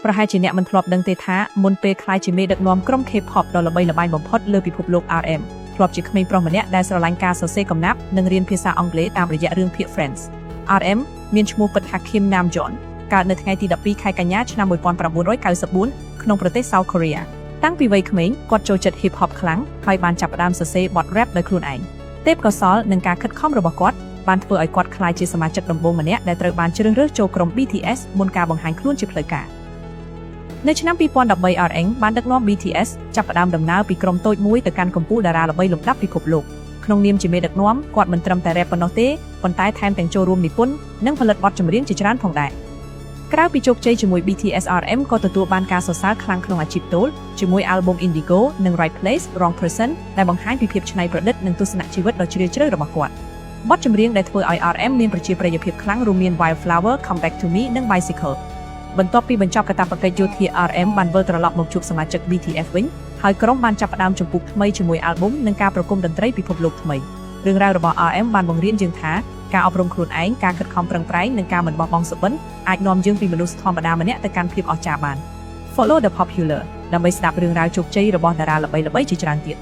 ប្រហែលជាអ្នកមិនធ្លាប់ដឹងទេថាមុនពេលក្លាយជាមេដឹកនាំក្រុម K-pop ដ៏ល្បីល្បាញបំផុតលើពិភពលោក RM ធ្លាប់ជាក្មេងប្រុសម្នាក់ដែលស្រឡាញ់ការសរសេរកំណាព្យនិងរៀនភាសាអង់គ្លេសតាមរយៈរឿងភាគ Friends RM មានឈ្មោះពិតថា Kim Namjoon កើតនៅថ្ងៃទី12ខែកញ្ញាឆ្នាំ1994ក្នុងប្រទេស South Korea តាំងពីវ័យក្មេងគាត់ចូលចិត្ត Hip Hop ខ្លាំងហើយបានចាប់ផ្ដើមសរសេរបទ rap ដោយខ្លួនឯងទេពកោសល្យនិងការខិតខំរបស់គាត់បានធ្វើឲ្យគាត់ក្លាយជាសមាជិកដំបូងម្នាក់ដែលត្រូវបានជ្រើសរើសចូលក្រុម BTS មុនការបង្ហាញខ្លួនជាផ្លូវការនៅឆ្នាំ2013 RM បានដឹកនាំ BTS ចាប់ផ្ដើមដំណើរពីក្រុមតូចមួយទៅកាន់កំពូលតារាល្បីលំដាប់ពិភពលោកក្នុងនាមជាមេដឹកនាំគាត់មិនត្រឹមតែ rap ប៉ុណ្ណោះទេប៉ុន្តែថែមទាំងចូលរួមនិពន្ធនិងផលិតបទចម្រៀងជាច្រើនផងដែរក្រៅពីជោគជ័យជាមួយ BTS RM ក៏ទទួលបានការសរសើរខ្លាំងក្នុងអាជីពទោលជាមួយ album Indigo និង Right Place Wrong Person ដែលបង្ហាញពីភាពច្នៃប្រឌិតនិងទស្សនៈជីវិតដ៏ជ្រាលជ្រៅរបស់គាត់បទចម្រៀងដែលធ្វើឲ្យ RM មានប្រជាប្រិយភាពខ្លាំងរួមមាន Wildflower, Come Back to Me និង Bicycle បន្ទាប់ពីបញ្ចប់កាតព្វកិច្ចយោធា RM បានវិលត្រឡប់មកជួបសមាជិក BTS វិញហើយក្រុមបានចាប់ផ្ដើមជំពូកថ្មីជាមួយ album និងការប្រគំតន្ត្រីពិភពលោកថ្មីរឿងរ៉ាវរបស់ RM បានបង្រៀនយើងថាការអប់រំខ្លួនឯងការខិតខំប្រឹងប្រែងនិងការមិនបោះបង់សុបិនអាចនាំយើងពីមនុស្សធម្មតាម្នាក់ទៅកាន់ភាពអស្ចារ្យបាន Follow the Popular ដើម្បីស្ដាប់រឿងរ៉ាវជោគជ័យរបស់តារាល្បីៗជាច្រើនទៀត